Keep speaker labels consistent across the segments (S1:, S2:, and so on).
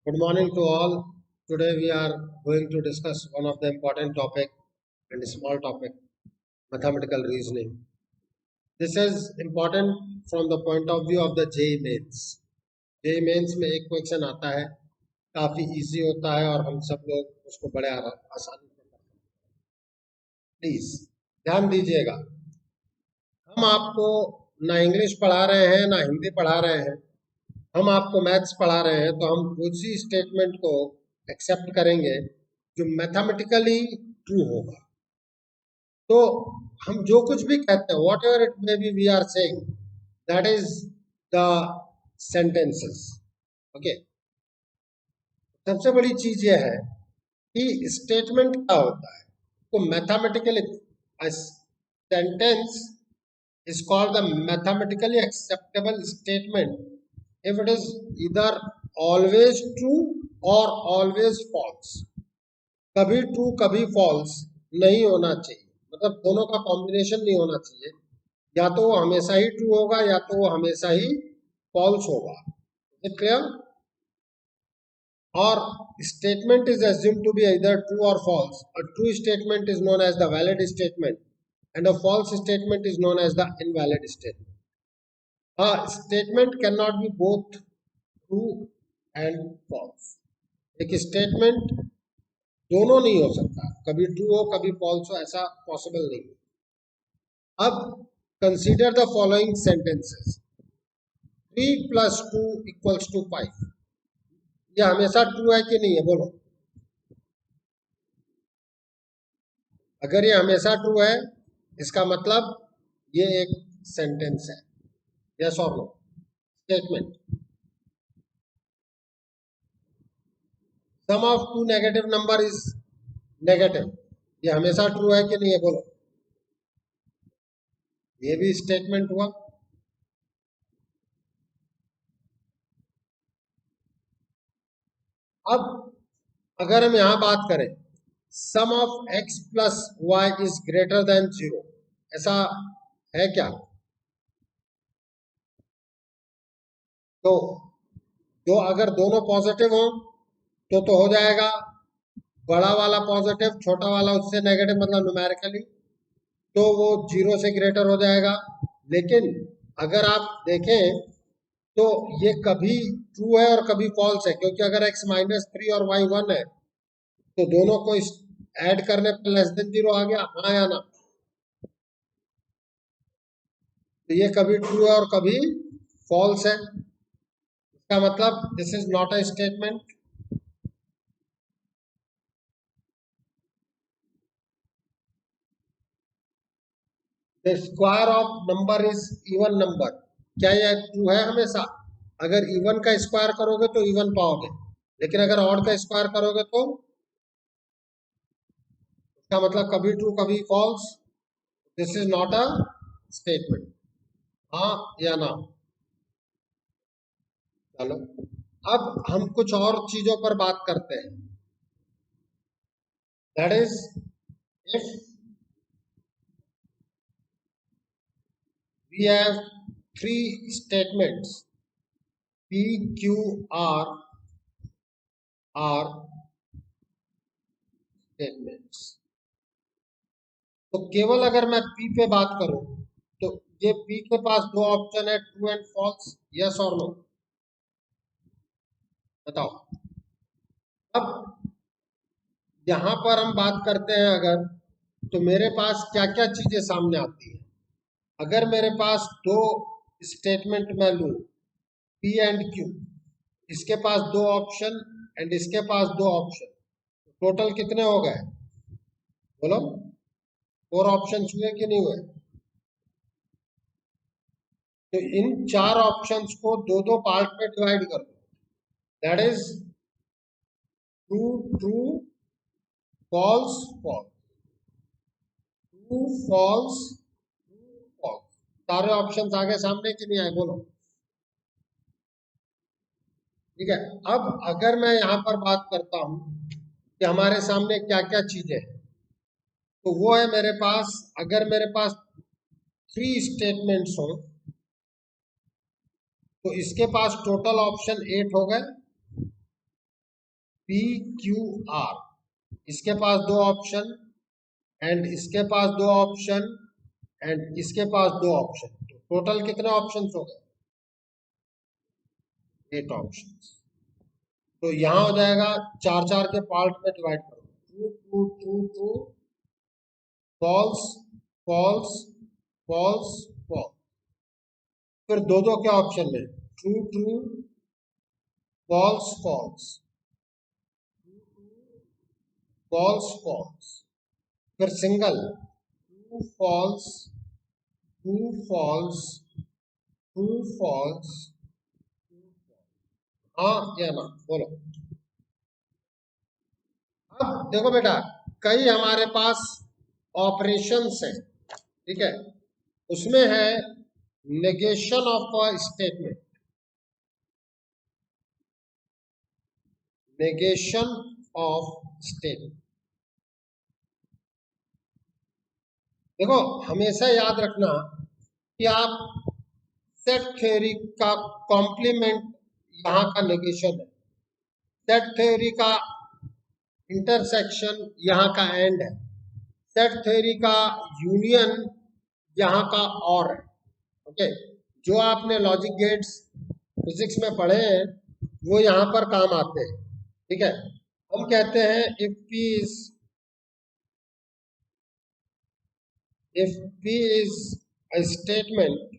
S1: Good morning to all. Today we are going to discuss one of the important topic and a small topic, mathematical reasoning. This is important from the point of view of the JEE Mains. JEE Mains में एक question आता है, काफी easy होता है और हम सब लोग उसको बड़े आसानी से कर सकते हैं। प्लीज ध्यान दीजिएगा, हम आपको ना इंग्लिश पढ़ा रहे हैं ना हिंदी पढ़ा रहे हैं, हम आपको मैथ्स पढ़ा रहे हैं, तो हम उसी स्टेटमेंट को एक्सेप्ट करेंगे जो मैथमेटिकली ट्रू होगा। तो हम जो कुछ भी कहते हैं, whatever it may be, we are saying that is the sentences. Okay, सबसे बड़ी चीज यह है कि स्टेटमेंट क्या होता है। तो mathematically sentence is called the mathematically acceptable statement if it is either always true or always false. कभी ट्रू कभी फॉल्स नहीं होना चाहिए, मतलब दोनों का कॉम्बिनेशन नहीं होना चाहिए। या तो वो हमेशा ही ट्रू होगा या तो वो हमेशा ही फॉल्स होगा। Is clear? और statement is assumed to be either true or false. A true statement is known as the valid statement and a false statement is known as the invalid statement. A statement cannot be both true and false. एक statement दोनों नहीं हो सकता, कभी true हो कभी false हो, ऐसा पॉसिबल नहीं। अब कंसीडर द फॉलोइंग सेंटेंसेस। 3 + 2 = 5। यह हमेशा ट्रू है कि नहीं है, बोलो। अगर ये हमेशा ट्रू है, इसका मतलब ये एक सेंटेंस है। यस और no? Statement. Sum of two negative number is negative, ये हमेशा ट्रू है कि नहीं है, बोलो। ये भी स्टेटमेंट हुआ। अब अगर हम यहां बात करें, sum of x + y is greater than 0, ऐसा है क्या? तो अगर दोनों पॉजिटिव हो तो हो जाएगा बड़ा वाला पॉजिटिव, छोटा वाला उससे नेगेटिव, मतलब न्यूमेरिकली तो वो 0 से ग्रेटर हो जाएगा। लेकिन अगर आप देखें तो ये कभी ट्रू है और कभी फॉल्स है, क्योंकि अगर x -3 और y 1 है तो दोनों को ऐड करने पर लेस देन 0 आ गया, हाँ या ना? तो ये कभी ट्रू है और कभी फॉल्स है। इसका मतलब this is not a statement. The square of number is even number, क्या यह ट्रू है हमेशा? अगर इवन का स्क्वायर करोगे तो इवन पाओगे, लेकिन अगर ऑड का स्क्वायर करोगे तो इसका मतलब कभी ट्रू कभी false. This is not a statement. हाँ या ना? चलो, अब हम कुछ और चीजों पर बात करते हैं। That is, if we have 3 statements P, Q, R are statements, तो केवल अगर मैं P पे बात करूं तो ये P के पास दो ऑप्शन है, ट्रू एंड फॉल्स। यस और नो? बताओ। अब यहां पर हम बात करते हैं अगर, तो मेरे पास क्या क्या चीजें सामने आती है। अगर मेरे पास दो स्टेटमेंट मैं लूं, P एंड Q, इसके पास दो ऑप्शन एंड इसके पास दो ऑप्शन, टोटल कितने हो गए, बोलो? 4 ऑप्शन हुए कि नहीं हुए? तो इन 4 ऑप्शंस को दो दो पार्ट में डिवाइड कर दो। That is true true, false false, true false, true false. सारे ऑप्शंस आगे सामने कि नहीं आए, बोलो? ठीक है। अब अगर मैं यहां पर बात करता हूं कि हमारे सामने क्या क्या चीजें हैं, तो वो है मेरे पास, अगर मेरे पास 3 स्टेटमेंट्स हो तो इसके पास टोटल ऑप्शन 8 हो गए, पी क्यू आर, इसके पास दो ऑप्शन एंड इसके पास दो ऑप्शन एंड इसके पास दो ऑप्शन, तो टोटल कितने ऑप्शन हो गए? 8 ऑप्शन। तो यहां हो जाएगा 4 के पार्ट में डिवाइड करो, true true true true, false false false false, फिर दो क्या ऑप्शन में, true true false false false false, फिर single true false true false true false, हाँ या ना बोलो। अब देखो बेटा, कई हमारे पास ऑपरेशंस हैं, ठीक है, उसमें है negation of a statement, negation of statement. देखो हमेशा याद रखना कि आप सेट थ्योरी का कॉम्प्लीमेंट यहां का नेगेशन है, सेट थ्योरी का इंटरसेक्शन यहां का एंड है, सेट थ्योरी का यूनियन यहां का और है। ओके, जो आपने लॉजिक गेट्स फिजिक्स में पढ़े हैं वो यहां पर काम आते हैं, ठीक है। हम कहते हैं if P is a statement,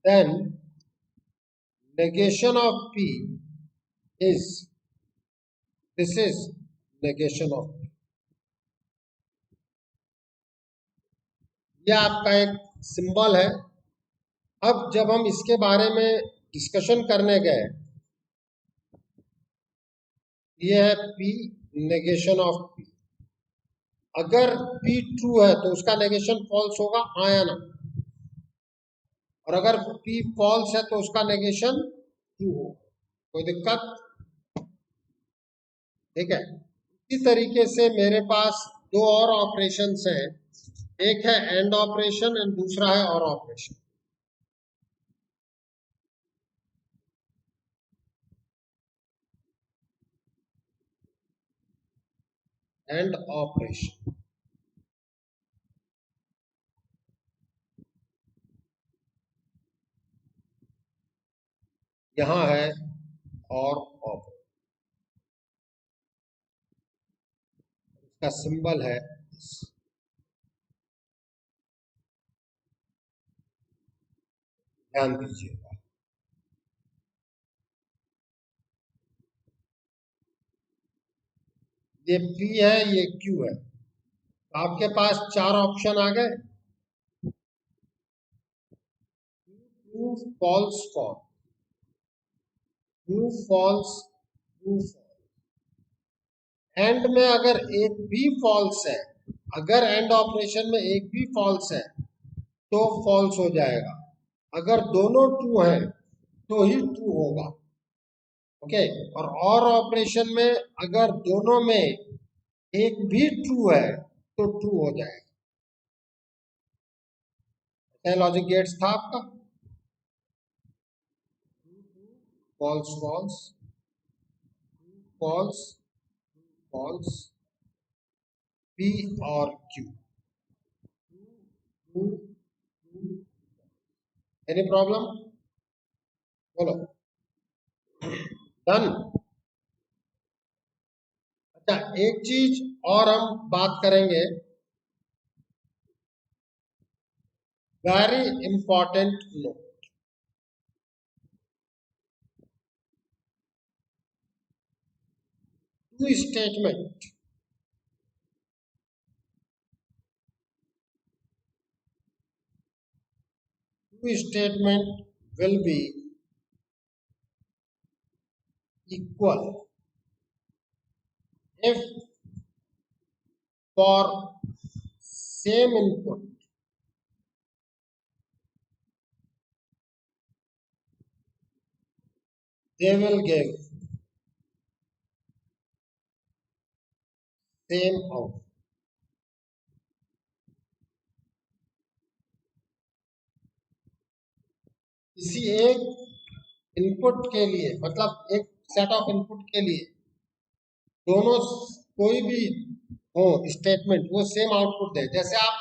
S1: then negation of P is, this is negation of P। यह आपका एक सिंबल है। अब जब हम इसके बारे में डिस्कशन करने गए, ये है P नेगेशन ऑफ P। अगर P ट्रू है तो उसका नेगेशन फॉल्स होगा, हाँ या ना, और अगर P फॉल्स है तो उसका नेगेशन ट्रू होगा। कोई दिक्कत? ठीक है। इसी तरीके से मेरे पास दो और ऑपरेशंस हैं, एक है एंड ऑपरेशन एंड दूसरा है और ऑपरेशन। एंड ऑपरेशन, यहां है और ऑपरेशन, इसका सिंबल है, ध्यान दीजिएगा। ये P है, ये Q है, तो आपके पास 4 ऑप्शन आ गए, true false false, true false true false. End में अगर एक भी फॉल्स है, अगर एंड ऑपरेशन में एक भी फॉल्स है तो फॉल्स हो जाएगा, अगर दोनों ट्रू हैं तो ही ट्रू होगा। ओके, और ऑपरेशन में अगर दोनों में एक भी ट्रू है तो ट्रू हो जाएगा। लॉजिक गेट्स था आपका, false false false false, P और Q, एनी प्रॉब्लम? बोलो, डन। अच्छा, एक चीज और हम बात करेंगे, very important note. Two statement, two statement will be equal if for same input they will give same output। किसी एक इनपुट के लिए, मतलब एक सेट ऑफ इनपुट के लिए दोनों कोई भी हो स्टेटमेंट वो सेम आउटपुट दे। जैसे आप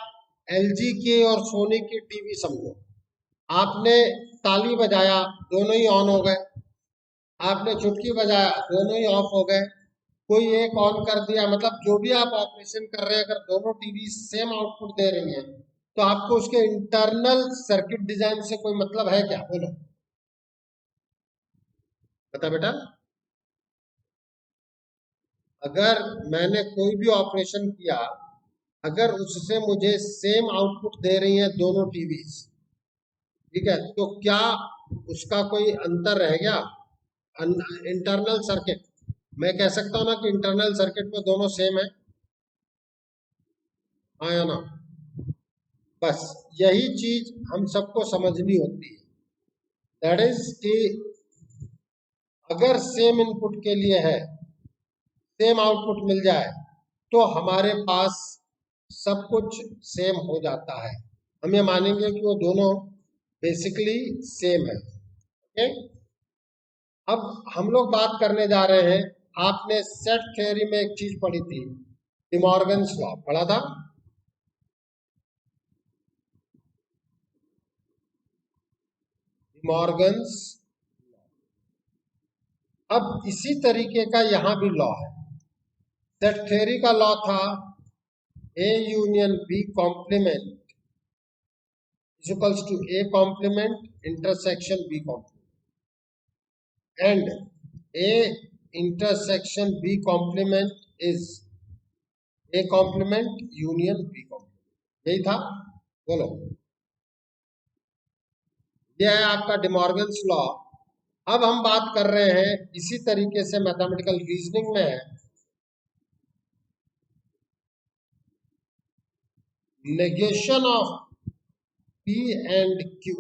S1: एलजी के और सोनी की टीवी समझो, आपने ताली बजाया दोनों ही ऑन हो गए, आपने चुटकी बजाया दोनों ही ऑफ हो गए, कोई एक ऑन कर दिया, मतलब जो भी आप ऑपरेशन कर रहे हैं अगर दोनों टीवी सेम आउटपुट दे रही हैं तो आपको उसके इंटरनल सर्किट डिजाइन से कोई मतलब है क्या? बोलो बता बेटा। अगर मैंने कोई भी ऑपरेशन किया, अगर उससे मुझे सेम आउटपुट दे रही हैं दोनों टीवी, ठीक है, तो क्या उसका कोई अंतर रह गया? इंटरनल सर्किट, मैं कह सकता हूं ना कि इंटरनल सर्किट में दोनों सेम है, हाँ या ना? बस यही चीज हम सबको समझनी होती है। दैट इज कि अगर सेम इनपुट के लिए है, सेम आउटपुट मिल जाए तो हमारे पास सब कुछ सेम हो जाता है। हम ये मानेंगे कि वो दोनों बेसिकली सेम है। ओके, अब हम लोग बात करने जा रहे हैं, आपने सेट थ्योरी में एक चीज पढ़ी थी, डिमॉर्गन्स लॉ पढ़ा था। डिमॉर्गन्स, अब इसी तरीके का यहां भी लॉ है। सेट थ्योरी का लॉ था A union B complement is equals to A complement intersection B complement, and A intersection B complement is A complement union B complement. यही था, बोलो। यह है आपका डिमॉर्गन्स लॉ। अब हम बात कर रहे हैं इसी तरीके से मैथमेटिकल रीजनिंग में है negation of P and Q।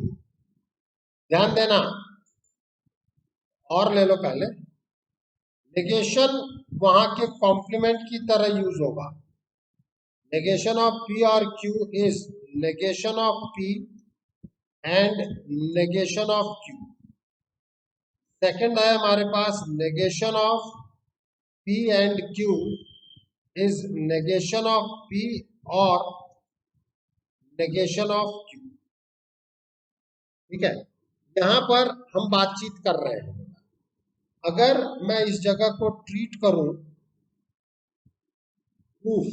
S1: ध्यान देना, और ले लो पहले, नेगेशन वहां के कॉम्प्लीमेंट की तरह यूज होगा। नेगेशन ऑफ P और Q is negation of P and negation of Q। Second है हमारे पास negation of P and Q is negation of P और नेगेशन ऑफ Q। ठीक है, यहां पर हम बातचीत कर रहे हैं। अगर मैं इस जगह को ट्रीट करूं प्रूफ,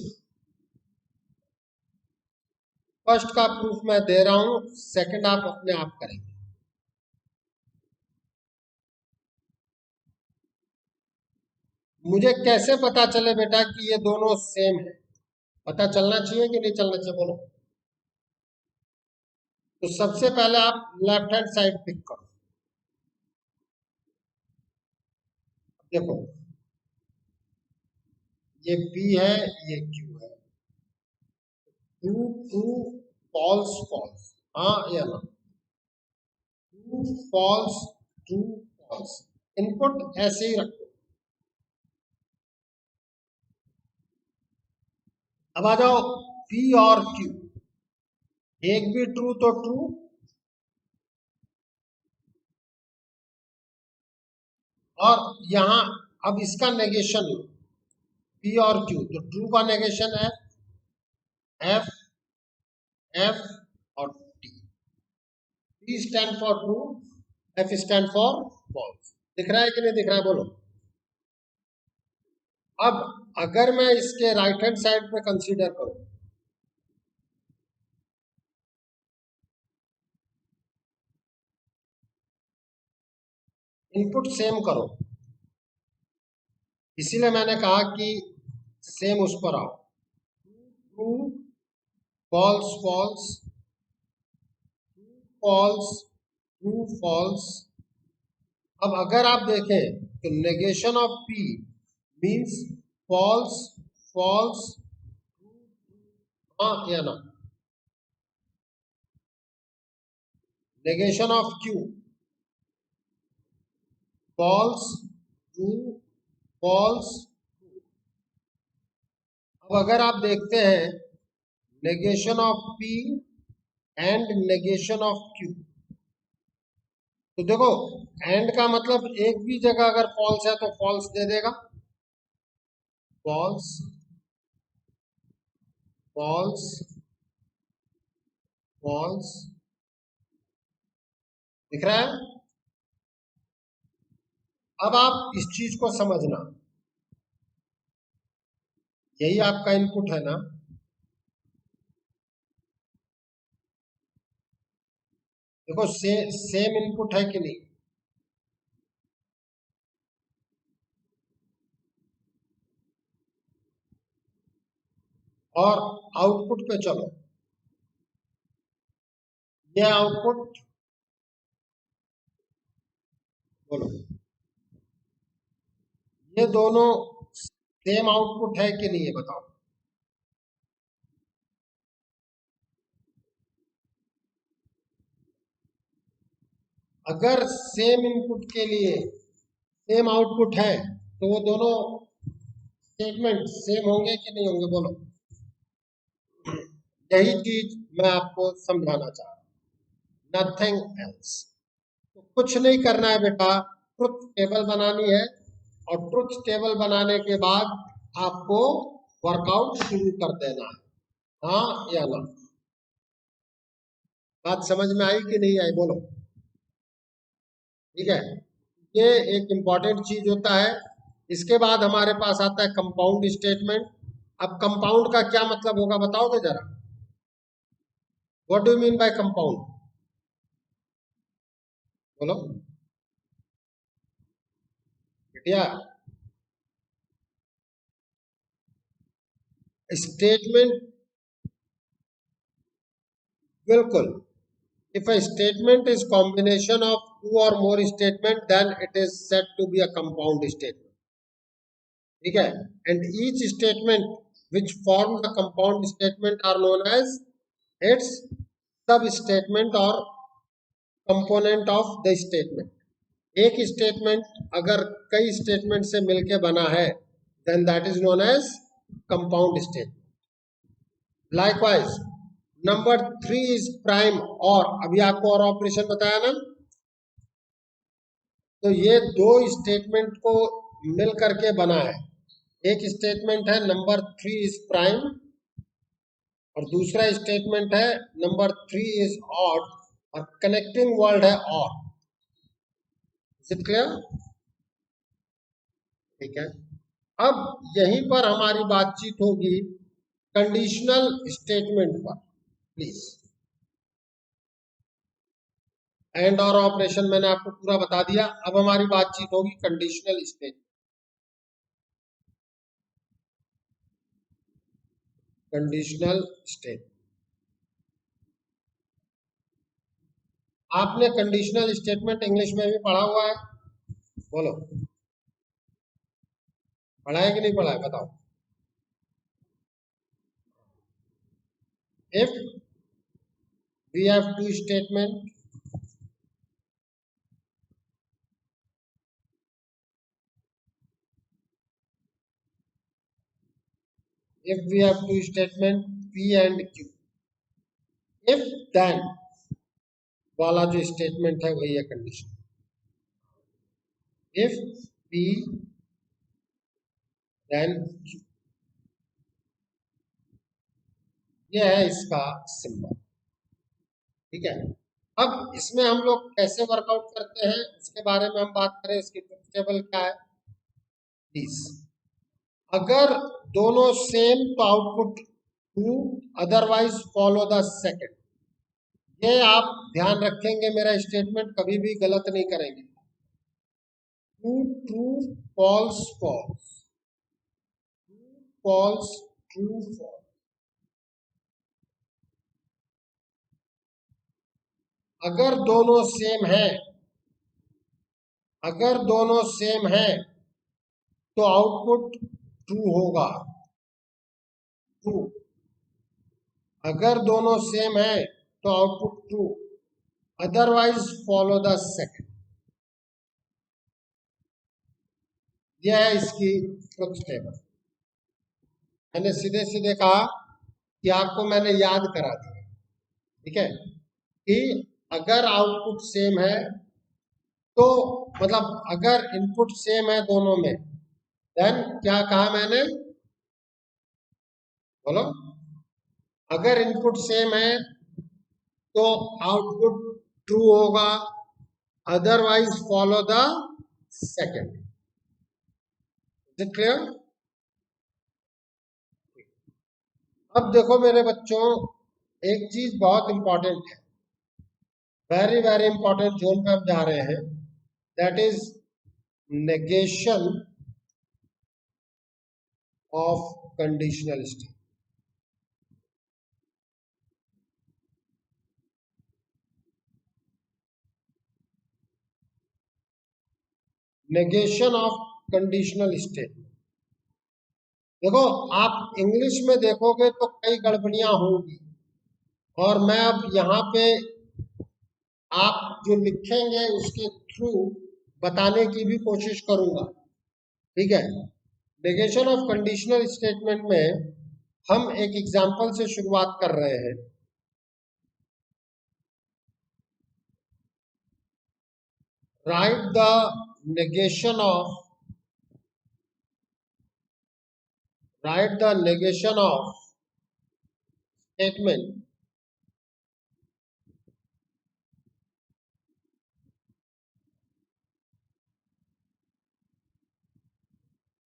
S1: फर्स्ट का प्रूफ मैं दे रहा हूं, सेकंड आप अपने आप करेंगे। मुझे कैसे पता चले बेटा कि ये दोनों सेम है? पता चलना चाहिए कि नहीं चलना चाहिए, बोलो। तो सबसे पहले आप लेफ्ट हैंड साइड पिक करो। देखो ये P है, ये Q है, ट्रू ट्रू फॉल्स फॉल्स, हाँ या ना? True false true false, input ऐसे ही रखो। अब आ जाओ P और Q, एक भी ट्रू तो ट्रू, और यहां अब इसका नेगेशन लो, P और Q, तो ट्रू का नेगेशन है F, F और T। P stand for true, F stand for false. दिख रहा है कि नहीं दिख रहा है, बोलो। अब अगर मैं इसके राइट हैंड साइड पे कंसीडर करूं, इनपुट सेम करो, इसीलिए मैंने कहा कि सेम उस पर आओ, true false false, false true false. अब अगर आप देखें तो negation of P means false false, हाँ या ना? Negation of Q false true false. अब अगर आप देखते हैं negation of P and negation of Q, तो देखो, एंड का मतलब एक भी जगह अगर फॉल्स है तो फॉल्स दे देगा, फॉल्स, फॉल्स, फॉल्स। दिख रहा है? अब आप इस चीज को समझना, यही आपका इनपुट है ना। देखो सेम इनपुट है कि नहीं? और आउटपुट पे चलो, ये आउटपुट, बोलो, ये दोनों सेम आउटपुट है कि नहीं, ये बताओ। अगर सेम इनपुट के लिए सेम आउटपुट है तो वो दोनों स्टेटमेंट सेम होंगे कि नहीं होंगे, बोलो। यही चीज मैं आपको समझाना चाह रहा हूं, नथिंग एल्स। तो कुछ नहीं करना है बेटा, ट्रुथ टेबल बनानी है, और ट्रुथ टेबल बनाने के बाद आपको वर्कआउट शुरू कर देना है, हाँ या ना। बात समझ में आई कि नहीं आई, बोलो। ठीक है, ये एक इंपॉर्टेंट चीज होता है। इसके बाद हमारे पास आता है कंपाउंड स्टेटमेंट। अब कंपाउंड का क्या मतलब होगा बताओगे जरा, what do you mean by compound, बोलो बेटिया। स्टेटमेंट, बिल्कुल। If a statement is combination of two और more statement then it is said to be a compound statement. ठीक है, and each statement which form the compound statement are known as its sub statement or component of the statement। एक statement अगर कई statement से मिलके बना है then that is known as compound statement. Likewise number 3 is prime, और अभी आपको और ऑपरेशन बताया ना, तो ये दो स्टेटमेंट को मिल करके बना है। एक स्टेटमेंट है नंबर 3 इज प्राइम, और दूसरा स्टेटमेंट है नंबर 3 इज ऑड, और कनेक्टिंग वर्ड है और। Is it clear? ठीक है, अब यहीं पर हमारी बातचीत होगी कंडीशनल स्टेटमेंट पर, प्लीज। एंड और ऑपरेशन मैंने आपको पूरा बता दिया, अब हमारी बातचीत होगी कंडीशनल स्टेटमेंट। कंडीशनल स्टेटमेंट, आपने कंडीशनल स्टेटमेंट इंग्लिश में भी पढ़ा हुआ है, बोलो, पढ़ा है कि नहीं पढ़ा है, बताओ। If we have two statement, if we have two statement P and Q, if then वाला जो स्टेटमेंट है वही है condition. If P then Q, ये है इसका सिंबल। ठीक है, अब इसमें हम लोग कैसे वर्कआउट करते हैं उसके बारे में हम बात करें, इसकी ट्रुथ टेबल क्या है प्लीज। अगर दोनों सेम तो output true, otherwise follow the second. ये आप ध्यान रखेंगे, मेरा स्टेटमेंट कभी भी गलत नहीं करेंगे। True true, false false, false true false. अगर दोनों सेम है, अगर दोनों सेम है तो आउटपुट ट्रू होगा, ट्रू। अगर दोनों सेम है तो output true, otherwise follow the second. यह है इसकी ट्रुथ टेबल। मैंने सीधे सीधे कहा कि आपको मैंने याद करा दिया, ठीक है, कि अगर आउटपुट सेम है तो मतलब अगर इनपुट सेम है दोनों में, देन क्या कहा मैंने, बोलो, अगर इनपुट सेम है तो आउटपुट ट्रू होगा, otherwise follow the second. Is it clear? अब देखो मेरे बच्चों, एक चीज बहुत इंपॉर्टेंट है, वेरी वेरी इंपॉर्टेंट जोन पे हम जा रहे हैं, that is negation of conditional state. Negation of conditional state. देखो, आप इंग्लिश में देखोगे तो कई गड़बड़ियां होंगी, और मैं अब यहाँ पे आप जो लिखेंगे उसके थ्रू बताने की भी कोशिश करूंगा, ठीक है। नेगेशन ऑफ कंडीशनल स्टेटमेंट में हम एक एग्जांपल से शुरुआत कर रहे हैं। Right the negation of write the negation of statement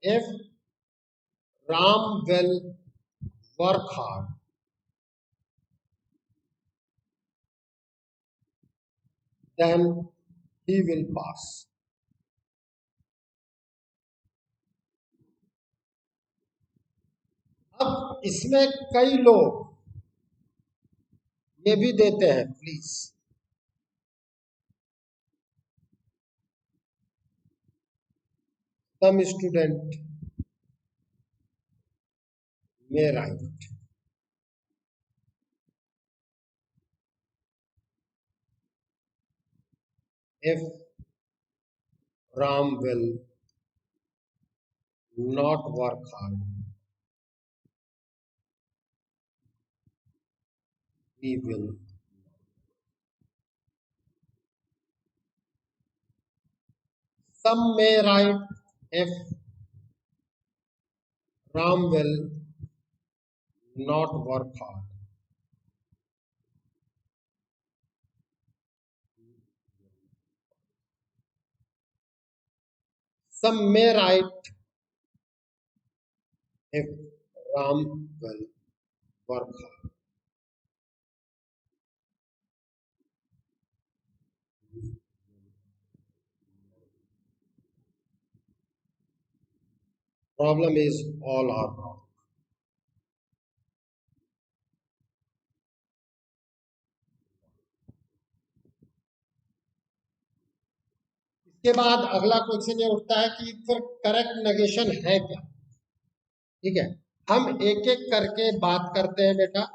S1: if Ram will work hard, then he will pass. अब इसमें कई लोग ये भी देते हैं, please, some student may write if Ram will not work hard, he will. Some may write if Ram will not work hard, some may write if Ram will work hard. Problem is all are wrong. इसके बाद अगला question ये उठता है कि फिर correct negation है क्या, ठीक है। हम एक एक करके बात करते हैं बेटा,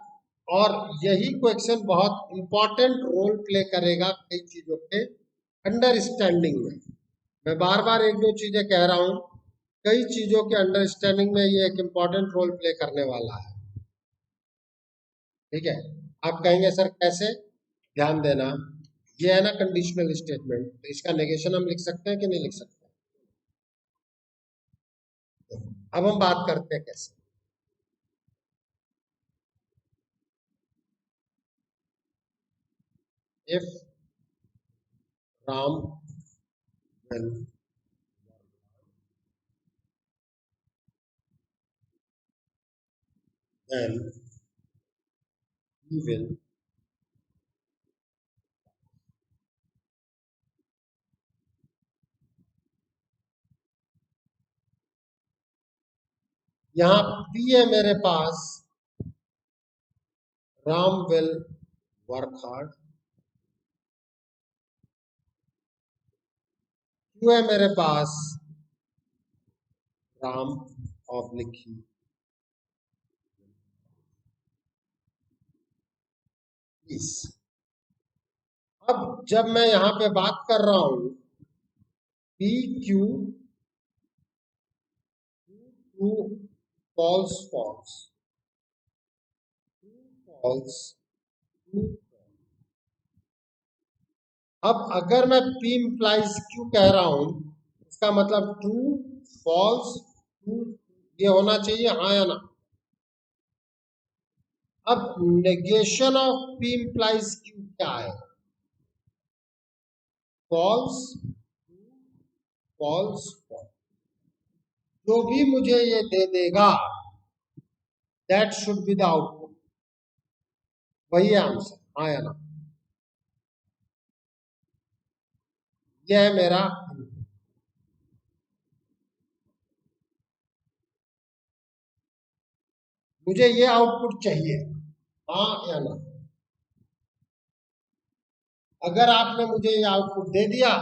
S1: और यही क्वेश्चन बहुत इंपॉर्टेंट रोल प्ले करेगा कई चीजों के अंडरस्टैंडिंग में। मैं बार बार एक दो चीजें कह रहा हूं, कई चीजों के अंडरस्टैंडिंग में ये एक इंपॉर्टेंट रोल प्ले करने वाला है, ठीक है। आप कहेंगे सर कैसे, ध्यान देना, ये है ना कंडीशनल स्टेटमेंट, तो इसका नेगेशन हम लिख सकते हैं कि नहीं लिख सकते? अब हम बात करते हैं कैसे। if Ram will, then he will. यहाँ P है मेरे पास, Ram will work hard. Q है मेरे पास, राम ऑब्लिक ही। अब जब मैं यहाँ पे बात कर रहा हूं P Q true false false, false true, अब अगर मैं P implies Q कह रहा हूं, इसका मतलब ट्रू, फॉल्स, ट्रू, ये होना चाहिए, हाँ या ना। अब negation of P implies Q क्या है? फॉल्स, फॉल्स, जो भी मुझे ये दे देगा that should be the output, वही है आंसर, हाँ या ना। यह है मेरा input। मुझे ये आउटपुट चाहिए, हाँ या ना। अगर आपने मुझे ये आउटपुट दे दिया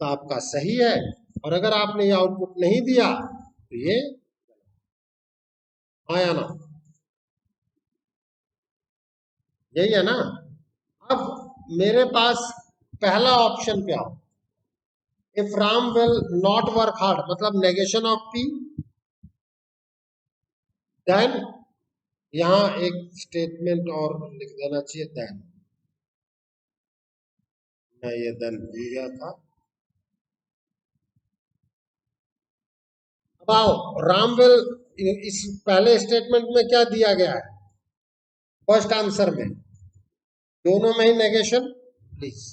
S1: तो आपका सही है, और अगर आपने ये आउटपुट नहीं दिया तो ये, हाँ या ना, यही है ना। अब मेरे पास पहला ऑप्शन पे आओ, if Ram will not work hard, मतलब नेगेशन ऑफ पी, देन यहां एक स्टेटमेंट और लिख देना चाहिए, देन, मैं ये देन भूल गया था। अब आओ, राम विल, इस पहले स्टेटमेंट में क्या दिया गया है? फर्स्ट आंसर में दोनों में ही negation, please.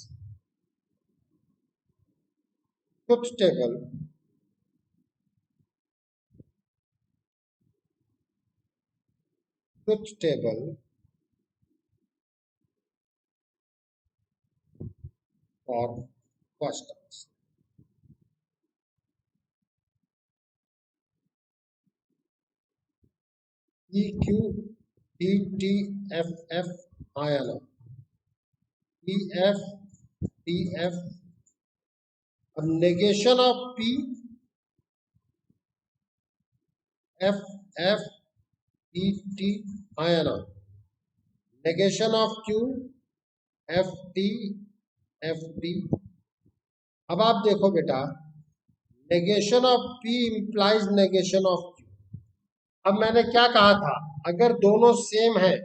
S1: Truth table, truth table और first answer, E Q D T F F, हाँ या ना, ई एफ डी एफ। अब negation of P, F F E T, हाँ या ना। Negation of Q, F T F T. अब आप देखो बेटा, negation of P implies negation of Q. अब मैंने क्या कहा था, अगर दोनों सेम है,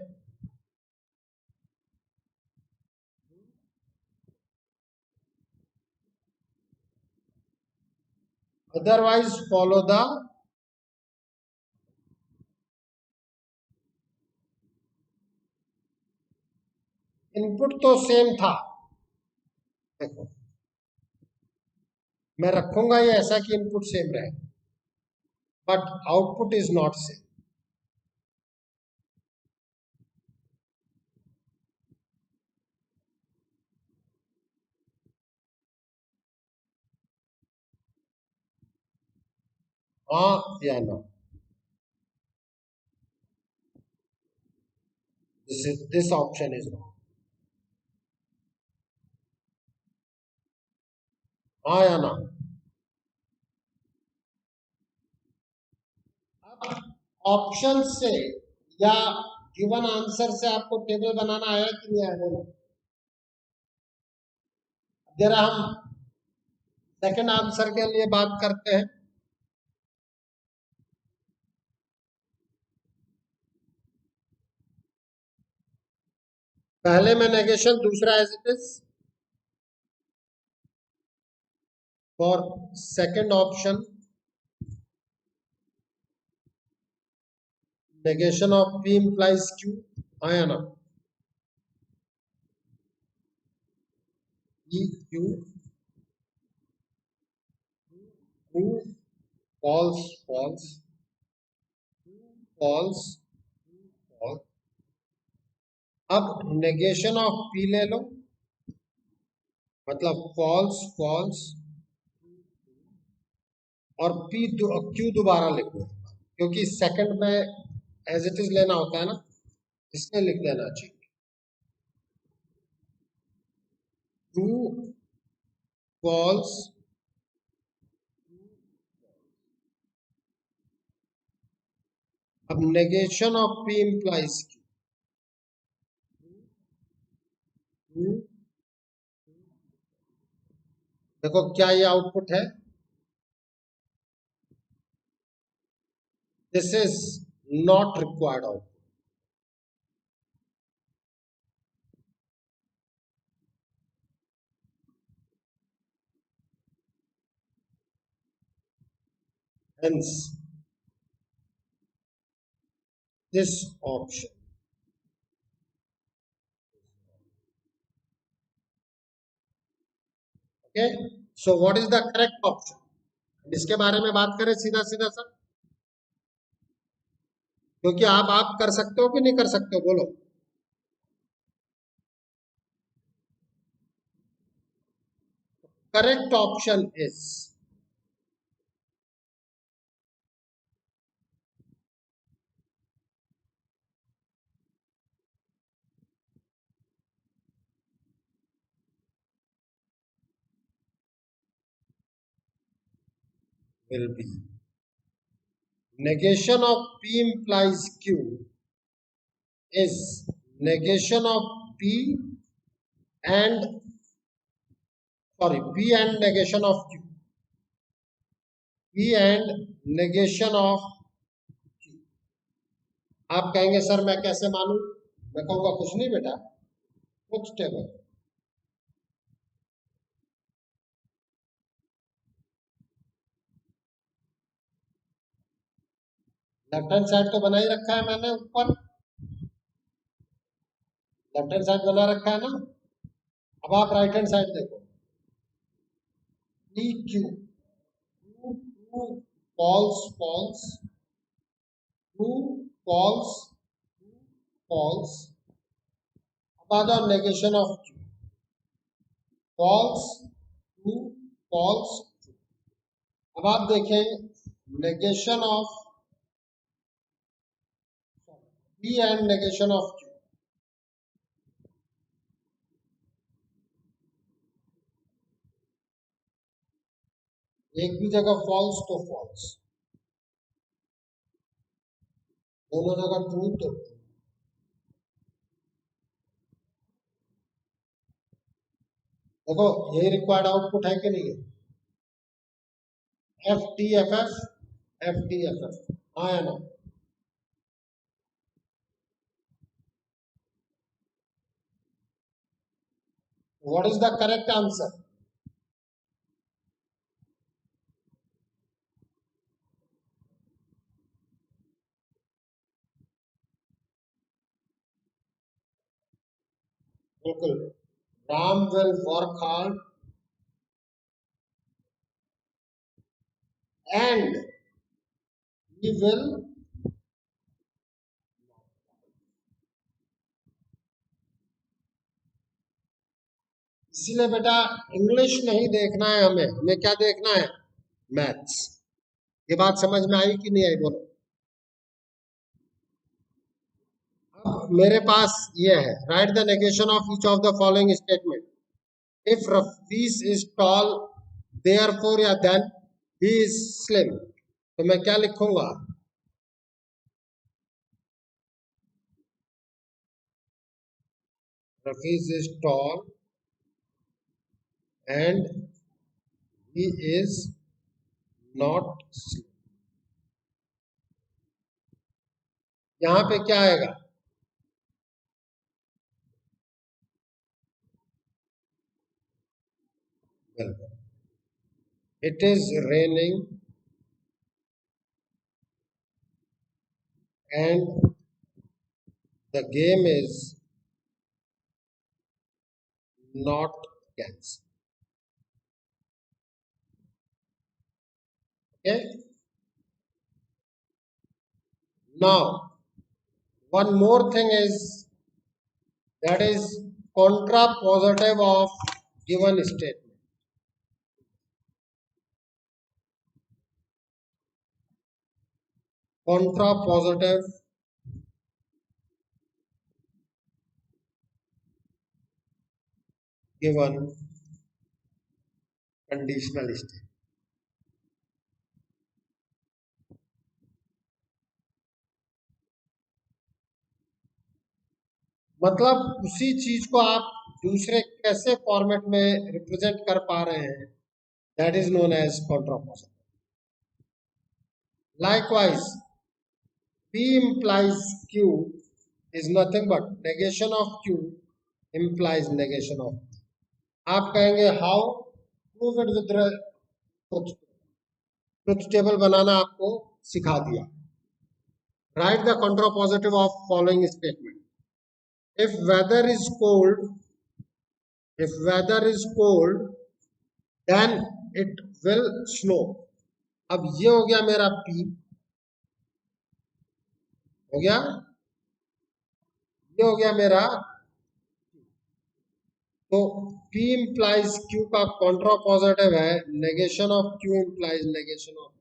S1: अदरवाइज फॉलो द, इनपुट तो सेम था, देखो मैं रखूंगा ये ऐसा कि इनपुट सेम रहे, but output is not same. हाँ या ना, दिस ऑप्शन इज नॉट, हाँ या ना। अब ऑप्शन से या गिवन आंसर से आपको टेबल बनाना आया कि नहीं आया, बोलो जरा। हम सेकंड आंसर के लिए बात करते हैं। पहले में नेगेशन, दूसरा as it is. For second option, negation of P implies Q, हाँ या ना, E Q, true, false, false, false, false. अब नेगेशन ऑफ पी ले लो, मतलब फॉल्स, फॉल्स, और पी क्यू दोबारा लिख दो, क्योंकि सेकंड में एज इट इज लेना होता है ना, इसमें लिख देना चाहिए ट्रू, फॉल्स। अब negation of P implies Q, देखो क्या ये आउटपुट है, this is not required output. Hence, this option. Okay. So what is the correct option? इसके बारे में बात करें सीधा सीधा सा, क्योंकि आप कर सकते हो कि नहीं कर सकते हो, बोलो. Correct option is will be negation of P implies Q is negation of P and P and negation of Q. P and negation of Q. आप कहेंगे सर मैं कैसे मानूं? मैं कहूंगा कुछ नहीं बेटा, कुछ टेबल. लेफ्ट हैंड साइड तो बना ही रखा है मैंने ऊपर, लेफ्ट हैंड साइड बना रखा है ना. अब आप राइट हैंड साइड देखो. P Q, true true, false false, true false, false. अब आ जाओ negation of Q. False, true, false, true. अब आप देखें negation of P and negation of Q. एक भी जगह फॉल्स तो फॉल्स, दोनों जगह ट्रू तो ट्रू. देखो यही रिक्वायर्ड आउटपुट है कि नहीं है? F T F F, F T F F, हाँ या ना? What is the correct answer? बिल्कुल. Ram will work hard and he will. इसीलिए बेटा इंग्लिश नहीं देखना है हमें, हमें क्या देखना है? मैथ्स. ये बात समझ में आई कि नहीं आई, बोलो. अब मेरे पास ये है, right the negation of each of the following statement. If Rafiz is tall, therefore या then he is slim. तो मैं क्या लिखूंगा? Rafiz is tall and he is not slim. यहां पे क्या आएगा? It is raining and the game is not cancelled. Okay. Now, one more thing is, that is contrapositive of given statement. Contrapositive given conditional statement. मतलब उसी चीज को आप दूसरे कैसे फॉर्मेट में रिप्रेजेंट कर पा रहे हैं, that is known as contrapositive. Likewise, P implies Q is nothing but negation of Q implies negation of P. आप कहेंगे how? Prove it with truth table बनाना आपको सिखा दिया. Write the contrapositive of following statement. If weather is cold, if weather is cold, then it will snow. अब ये हो गया मेरा P, हो गया, ये हो गया मेरा. तो P implies Q का कॉन्ट्रापोजिटिव है, negation of Q implies negation of.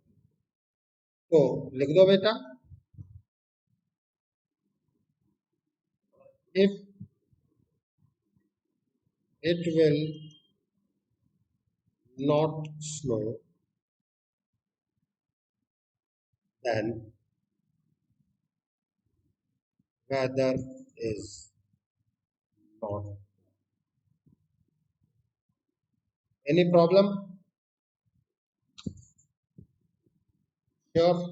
S1: तो लिख दो बेटा, if it will not snow, then weather is not. Any problem? Sure.